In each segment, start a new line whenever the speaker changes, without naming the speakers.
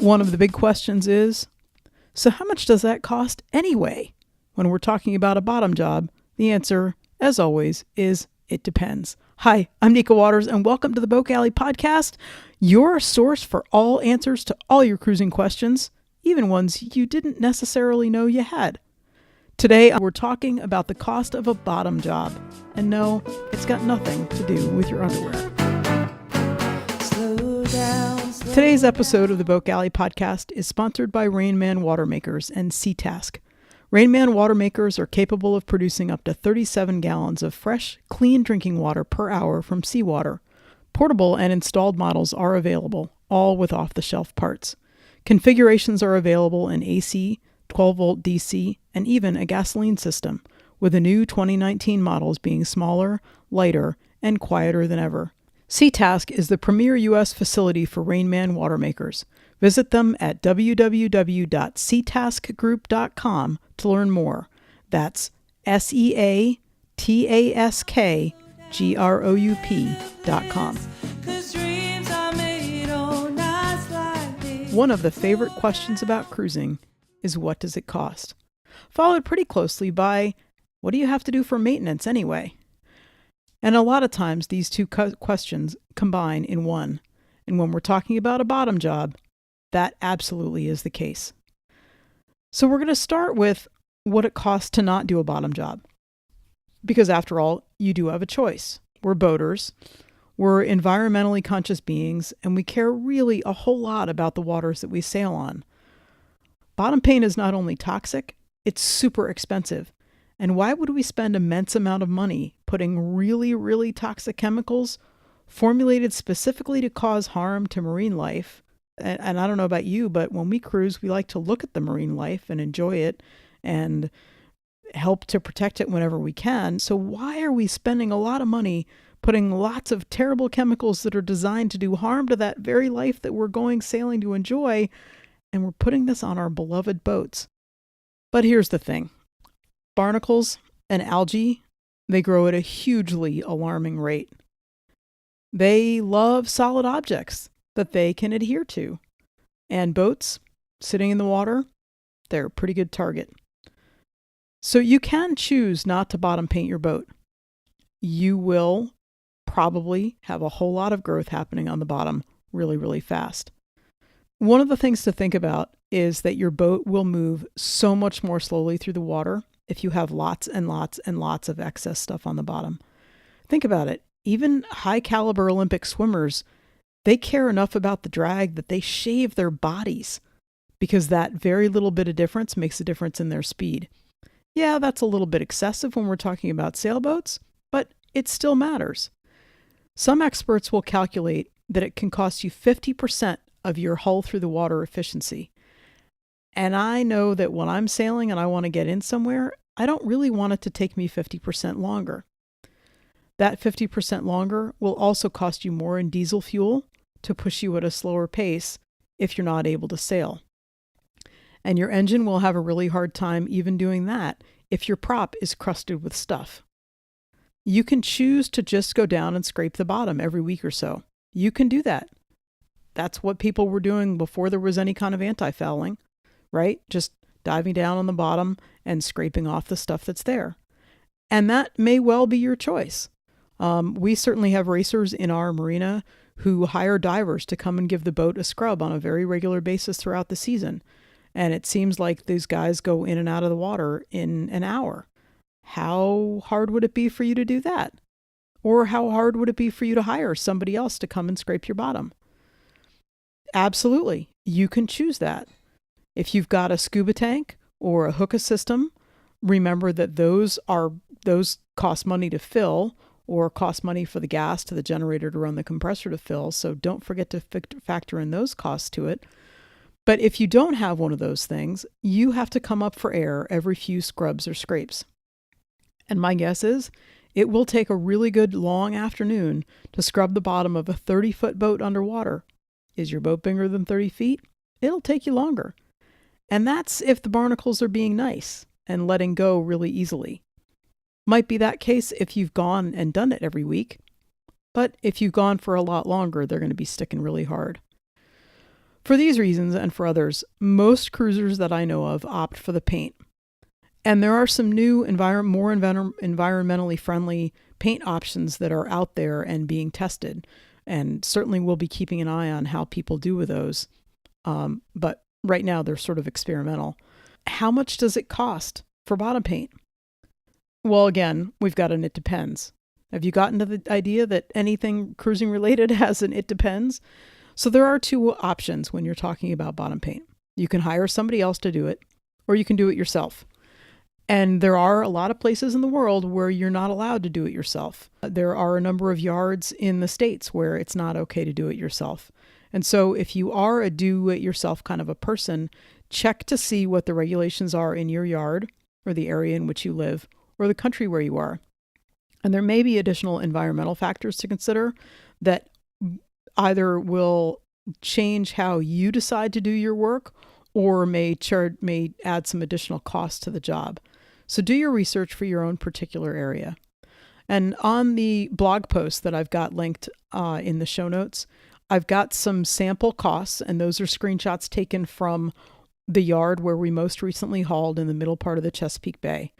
One of the big questions is, so how much does that cost anyway? When we're talking about a bottom job, the answer, as always, is it depends. Hi, I'm Nika Waters, and welcome to the Boat Galley Podcast, your source for all answers to all your cruising questions, even ones you didn't necessarily know you had. Today, we're talking about the cost of a bottom job. And no, it's got nothing to do with your underwear. Today's episode of the Boat Galley Podcast is sponsored by Rainman Watermakers and Seatask. Rainman Watermakers are capable of producing up to 37 gallons of fresh, clean drinking water per hour from seawater. Portable and installed models are available, all with off-the-shelf parts. Configurations are available in AC, 12-volt DC, and even a gasoline system, with the new 2019 models being smaller, lighter, and quieter than ever. Seatask is the premier U.S. facility for Rainman Watermakers. Visit them at www.seataskgroup.com to learn more. That's SEATASKGROUP.com. One of the favorite questions about cruising is, what does it cost? Followed pretty closely by, what do you have to do for maintenance anyway? And a lot of times these two questions combine in one. And when we're talking about a bottom job, that absolutely is the case. So we're going to start with what it costs to not do a bottom job. Because after all, you do have a choice. We're boaters, we're environmentally conscious beings, and we care really a whole lot about the waters that we sail on. Bottom paint is not only toxic, it's super expensive. And why would we spend immense amount of money putting really, really toxic chemicals formulated specifically to cause harm to marine life? And I don't know about you, but when we cruise, we like to look at the marine life and enjoy it and help to protect it whenever we can. So why are we spending a lot of money putting lots of terrible chemicals that are designed to do harm to that very life that we're going sailing to enjoy, and we're putting this on our beloved boats? But here's the thing. Barnacles and algae, they grow at a hugely alarming rate. They love solid objects that they can adhere to. And boats sitting in the water, they're a pretty good target. So you can choose not to bottom paint your boat. You will probably have a whole lot of growth happening on the bottom really, really fast. One of the things to think about is that your boat will move so much more slowly through the water if you have lots and lots and lots of excess stuff on the bottom. Think about it. Even high caliber Olympic swimmers, they care enough about the drag that they shave their bodies because that very little bit of difference makes a difference in their speed. Yeah, that's a little bit excessive when we're talking about sailboats, but it still matters. Some experts will calculate that it can cost you 50% of your hull through the water efficiency. And I know that when I'm sailing and I want to get in somewhere, I don't really want it to take me 50% longer. That 50% longer will also cost you more in diesel fuel to push you at a slower pace if you're not able to sail. And your engine will have a really hard time even doing that if your prop is crusted with stuff. You can choose to just go down and scrape the bottom every week or so. You can do that. That's what people were doing before there was any kind of anti-fouling, right? Just diving down on the bottom and scraping off the stuff that's there. And that may well be your choice. We certainly have racers in our marina who hire divers to come and give the boat a scrub on a very regular basis throughout the season. And it seems like these guys go in and out of the water in an hour. How hard would it be for you to do that? Or how hard would it be for you to hire somebody else to come and scrape your bottom? Absolutely. You can choose that. If you've got a scuba tank or a hookah system, remember that those cost money to fill or cost money for the gas to the generator to run the compressor to fill. So don't forget to factor in those costs to it. But if you don't have one of those things, you have to come up for air every few scrubs or scrapes. And my guess is it will take a really good long afternoon to scrub the bottom of a 30-foot boat underwater. Is your boat bigger than 30 feet? It'll take you longer. And that's if the barnacles are being nice and letting go really easily. Might be that case if you've gone and done it every week. But if you've gone for a lot longer, they're going to be sticking really hard. For these reasons and for others, most cruisers that I know of opt for the paint. And there are some new more environmentally friendly paint options that are out there and being tested. And certainly we'll be keeping an eye on how people do with those. But right now they're sort of experimental. How much does it cost for bottom paint? Well, again, we've got an it depends. Have you gotten to the idea that anything cruising related has an it depends? So there are two options when you're talking about bottom paint. You can hire somebody else to do it, or you can do it yourself. And there are a lot of places in the world where you're not allowed to do it yourself. There are a number of yards in the States where it's not okay to do it yourself. And so if you are a do-it-yourself kind of a person, check to see what the regulations are in your yard or the area in which you live or the country where you are. And there may be additional environmental factors to consider that either will change how you decide to do your work or may add some additional cost to the job. So do your research for your own particular area. And on the blog post that I've got linked in the show notes, I've got some sample costs, and those are screenshots taken from the yard where we most recently hauled in the middle part of the Chesapeake Bay.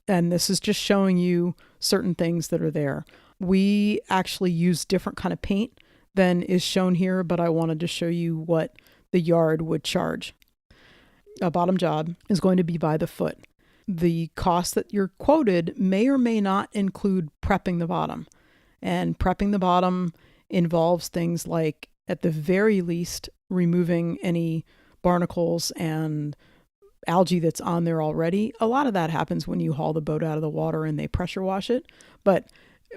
And this is just showing you certain things that are there. We actually use different kind of paint than is shown here, but I wanted to show you what the yard would charge. A bottom job is going to be by the foot. The cost that you're quoted may or may not include prepping the bottom. And prepping the bottom involves things like, at the very least, removing any barnacles and algae that's on there already. A lot of that happens when you haul the boat out of the water and they pressure wash it,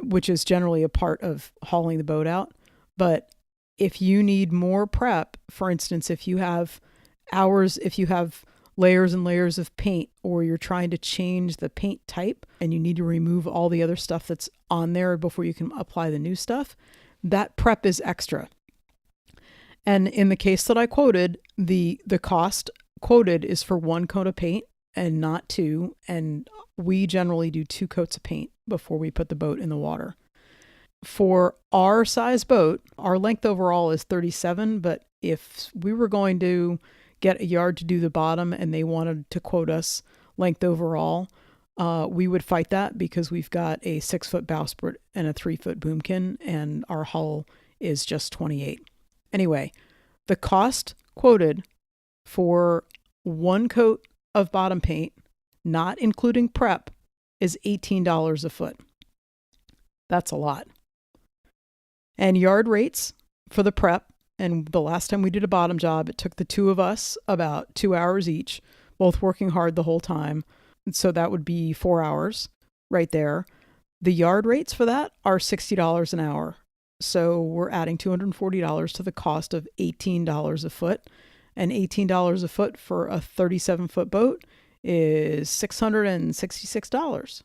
which is generally a part of hauling the boat out. But if you need more prep, for instance, if you have layers and layers of paint, or you're trying to change the paint type and you need to remove all the other stuff that's on there before you can apply the new stuff, that prep is extra. And in the case that I quoted, the cost quoted is for one coat of paint and not two. And we generally do 2 coats of paint before we put the boat in the water. For our size boat, our length overall is 37, but if we were going to get a yard to do the bottom and they wanted to quote us length overall, we would fight that because we've got a 6-foot bowsprit and a 3-foot boomkin, and our hull is just 28. Anyway, the cost quoted for 1 coat of bottom paint, not including prep, is $18 a foot. That's a lot. And yard rates for the prep, and the last time we did a bottom job, it took the 2 of us about 2 hours each, both working hard the whole time. So that would be 4 hours right there. The yard rates for that are $60 an hour. So we're adding $240 to the cost of $18 a foot. And $18 a foot for a 37-foot boat is $666.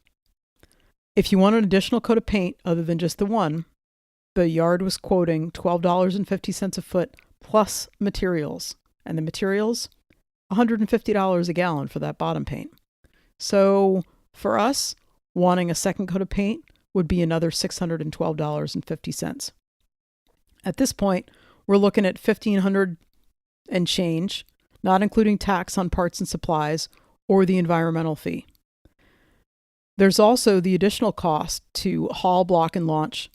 If you want an additional coat of paint other than just the one, the yard was quoting $12.50 a foot plus materials. And the materials, $150 a gallon for that bottom paint. So for us, wanting a second coat of paint would be another $612.50. At this point, we're looking at $1,500 and change, not including tax on parts and supplies or the environmental fee. There's also the additional cost to haul, block, and launch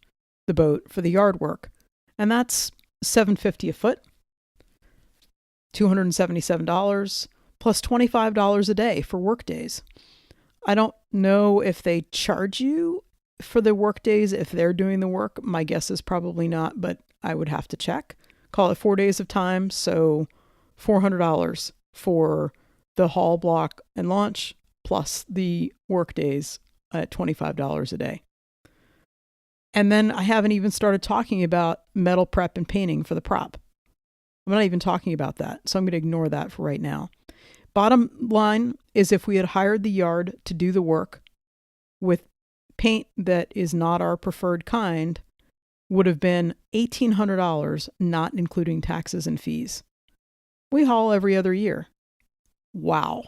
the boat for the yard work, and that's $750 a foot, $277 plus $25 a day for work days. I don't know if they charge you for the work days if they're doing the work. My guess is probably not, but I would have to check. Call it 4 days of time, so $400 for the haul, block, and launch plus the work days at $25 a day. And then I haven't even started talking about metal prep and painting for the prop. I'm not even talking about that, so I'm going to ignore that for right now. Bottom line is, if we had hired the yard to do the work with paint that is not our preferred kind, would have been $1,800, not including taxes and fees. We haul every other year. Wow.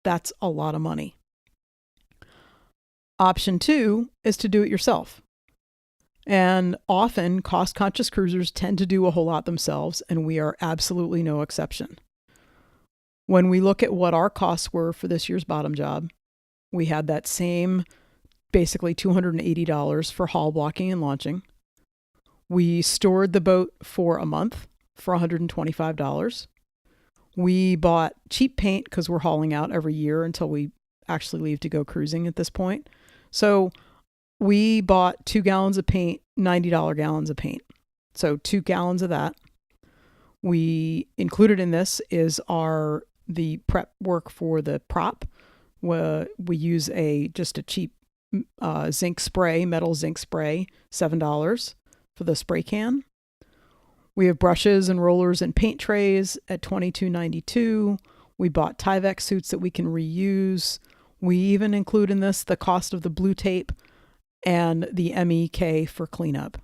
That's a lot of money. Option 2 is to do it yourself. And often cost-conscious cruisers tend to do a whole lot themselves, and we are absolutely no exception. When we look at what our costs were for this year's bottom job, we had that same basically $280 for hull blocking and launching. We stored the boat for a month for $125. We bought cheap paint because we're hauling out every year until we actually leave to go cruising at this point. So we bought 2 gallons of paint, $90 gallons of paint. So 2 gallons of that. We included in this is the prep work for the prop. We use just a cheap zinc spray, metal zinc spray, $7 for the spray can. We have brushes and rollers and paint trays at $22.92. We bought Tyvek suits that we can reuse. We even include in this the cost of the blue tape and the MEK for cleanup.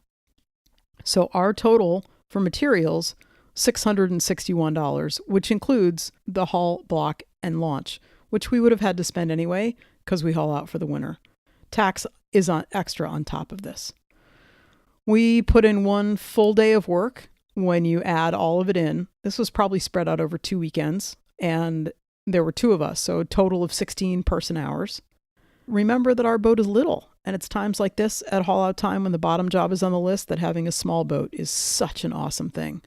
So our total for materials, $661, which includes the hull, block, and launch, which we would have had to spend anyway because we haul out for the winter. Tax is extra on top of this. We put in 1 full day of work. When you add all of it in, this was probably spread out over 2 weekends, and there were 2 of us, so a total of 16 person hours. Remember that our boat is little, and it's times like this at haul out time when the bottom job is on the list that having a small boat is such an awesome thing.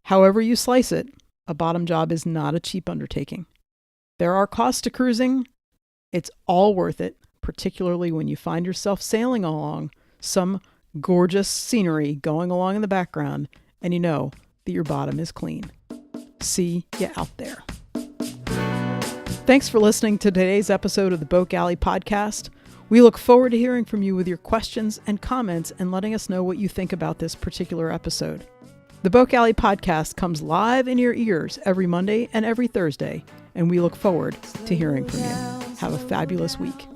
However you slice it, a bottom job is not a cheap undertaking. There are costs to cruising. It's all worth it, particularly when you find yourself sailing along some gorgeous scenery going along in the background and you know that your bottom is clean. See you out there. Thanks for listening to today's episode of the Boat Galley Podcast. We look forward to hearing from you with your questions and comments and letting us know what you think about this particular episode. The Boat Galley Podcast comes live in your ears every Monday and every Thursday, and we look forward to hearing from you. Have a fabulous week.